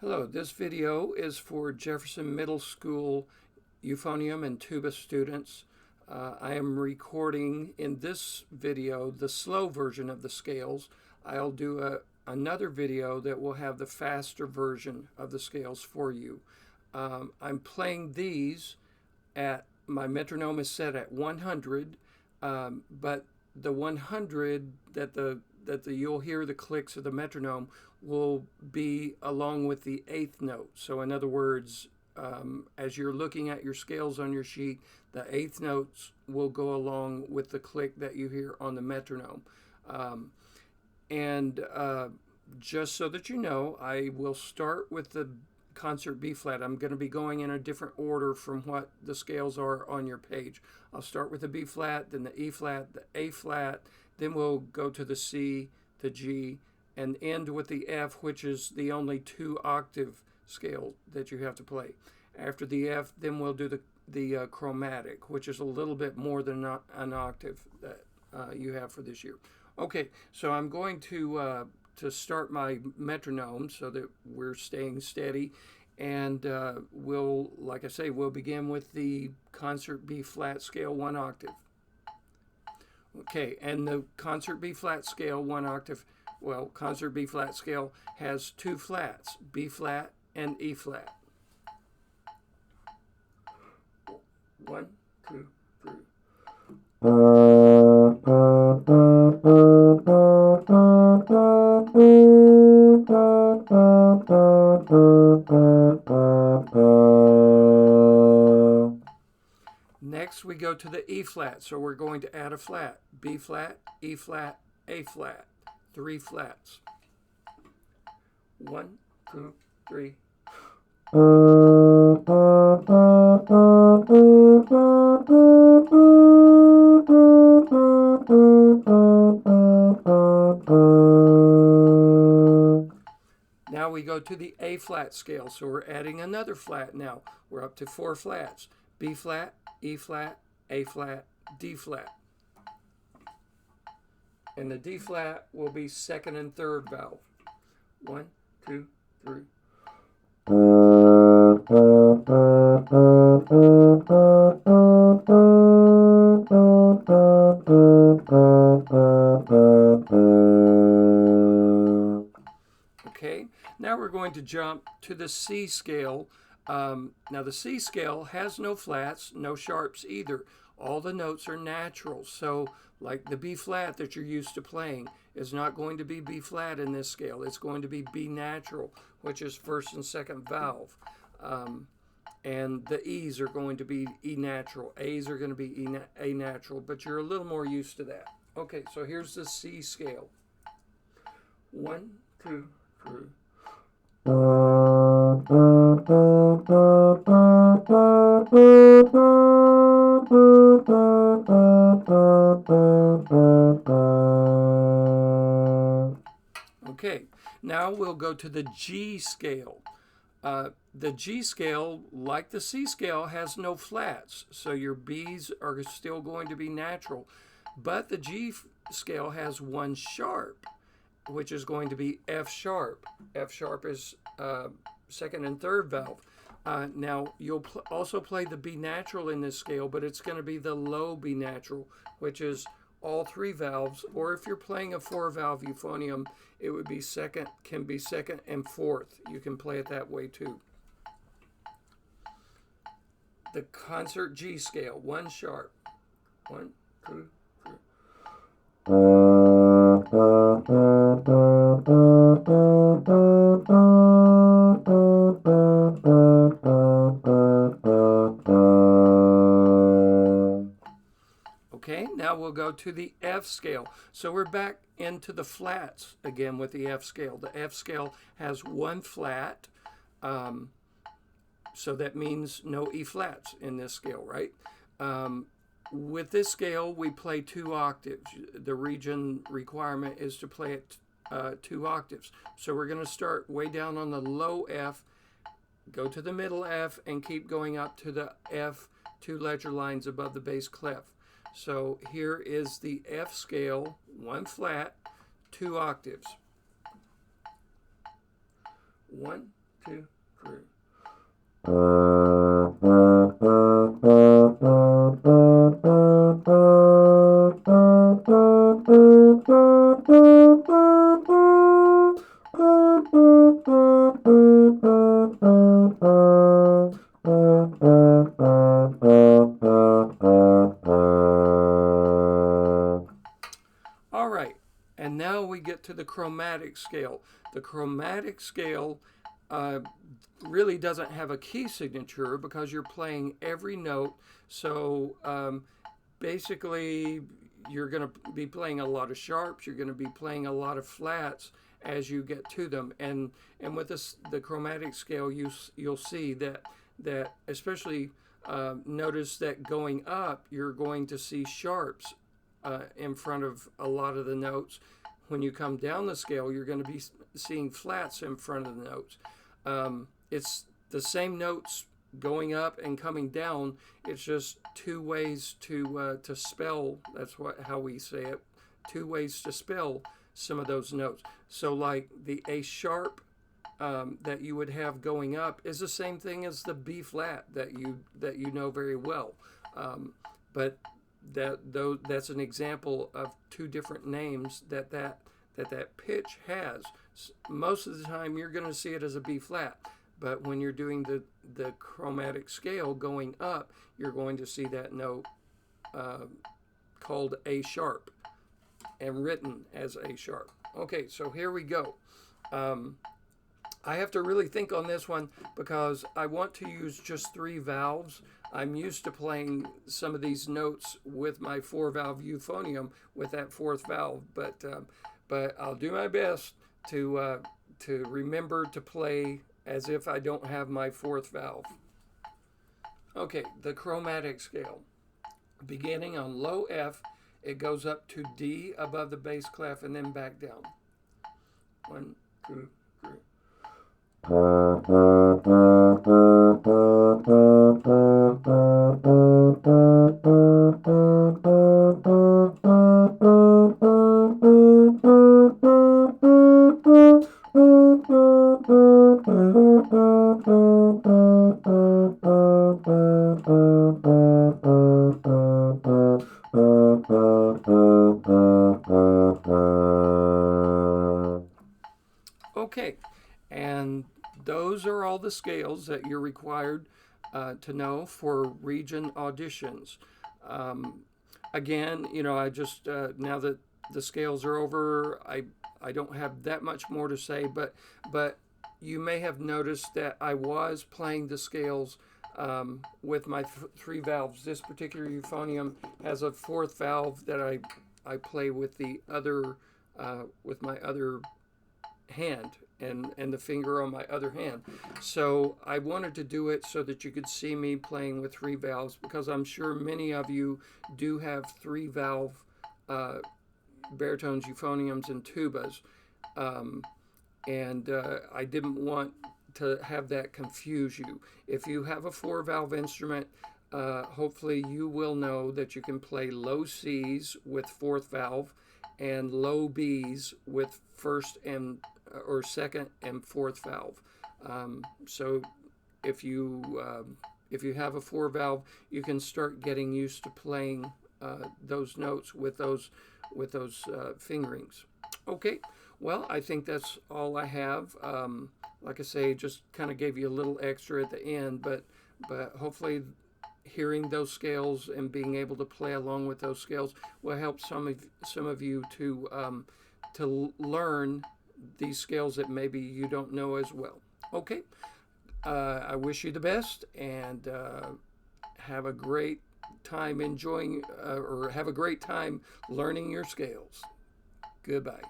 Hello, this video is for Jefferson Middle School euphonium and tuba students. I am recording in this video the slow version of the scales. I'll do another video that will have the faster version of the scales for you. I'm playing these at, my metronome is set at 100, but the 100 that you'll hear the clicks of the metronome will be along with the eighth note. So in other words, as you're looking at your scales on your sheet, the eighth notes will go along with the click that you hear on the metronome. And just so that you know, I will start with the concert B flat. I'm going to be going in a different order from what the scales are on your page. I'll start with the B flat, then the E flat, the A flat, then we'll go to the C, the G, and end with the F, which is the only 2-octave scale that you have to play. After the F, then we'll do the chromatic, which is a little bit more than an octave that you have for this year. Okay, so I'm going to start my metronome so that we're staying steady, and we'll, like I say, we'll begin with the concert B flat scale 1 octave. Okay, and the concert B flat scale 1 octave, well, concert B flat scale has 2 flats, B flat and E flat. 1, 2, 3. Next we go to the E flat, so we're going to add a flat. B flat, E flat, A flat. 3 flats. 1, 2, 3. Now we go to the A flat scale, so we're adding another flat now. We're up to 4 flats. B flat, E flat, A flat, D flat. And the D flat will be second and third valve. 1, 2, 3. Okay, now we're going to jump to the C scale. Now the C scale has no flats, no sharps either. All the notes are natural. So like the B flat that you're used to playing is not going to be B flat in this scale. It's going to be B natural, which is first and second valve. And the E's are going to be E natural. A's are going to be A natural, but you're a little more used to that. Okay, so here's the C scale. 1, 2, 3. Okay, now we'll go to the G scale. The G scale, like the C scale, has no flats, so your B's are still going to be natural. But the G scale has 1 sharp, which is going to be F sharp. F sharp is second and third valve. Now, you'll also play the B natural in this scale, but it's going to be the low B natural, which is all 3 valves. Or if you're playing a 4-valve euphonium, it would be can be second and fourth. You can play it that way too. The concert G scale, 1 sharp. 1, 2, 3. Okay, now we'll go to the F scale. So we're back into the flats again with the F scale. The F scale has 1 flat, so that means no E flats in this scale, right? With this scale, we play 2 octaves. The region requirement is to play it 2 octaves. So we're going to start way down on the low F, go to the middle F, and keep going up to the F 2 ledger lines above the bass clef. So here is the F scale, 1 flat, 2 octaves. 1, 2, 3. All right, and now we get to the chromatic scale. The chromatic scale uh, really doesn't have a key signature because you're playing every note. So basically, you're going to be playing a lot of sharps. You're going to be playing a lot of flats as you get to them. And with this, the chromatic scale, you'll see that especially notice that going up, you're going to see sharps in front of a lot of the notes. When you come down the scale, you're going to be seeing flats in front of the notes. It's the same notes going up and coming down. It's just two ways to spell. That's how we say it. Two ways to spell some of those notes. So like the A sharp that you would have going up is the same thing as the B flat that you know very well. But that's an example of two different names that pitch has. Most of the time you're going to see it as a B flat, but when you're doing the chromatic scale going up, you're going to see that note called A sharp and written as A sharp. Okay, so here we go. I have to really think on this one because I want to use just 3 valves. I'm used to playing some of these notes with my 4-valve euphonium with that 4th valve, but I'll do my best to remember to play as if I don't have my 4th valve. Okay, the chromatic scale. Beginning on low F, it goes up to D above the bass clef and then back down. 1, 2, 3. Okay, and those are all the scales that you're required to know for region auditions. Again, I just, now that the scales are over, I don't have that much more to say, but you may have noticed that I was playing the scales with my 3 valves. This particular euphonium has a 4th valve that I play with the other with my other hand and the finger on my other hand. So I wanted to do it so that you could see me playing with 3 valves because I'm sure many of you do have 3 valve baritones, euphoniums, and tubas. I didn't want to have that confuse you. If you have a 4-valve instrument, hopefully you will know that you can play low C's with 4th valve and low B's with 1st and or 2nd and 4th valve. So if you have a 4-valve, you can start getting used to playing those notes with those fingerings. Okay, well, I think that's all I have. Like I say, just kind of gave you a little extra at the end, but hopefully hearing those scales and being able to play along with those scales will help some of you to learn these scales that maybe you don't know as well. Okay, I wish you the best and have a great time enjoying or have a great time learning your scales. Goodbye.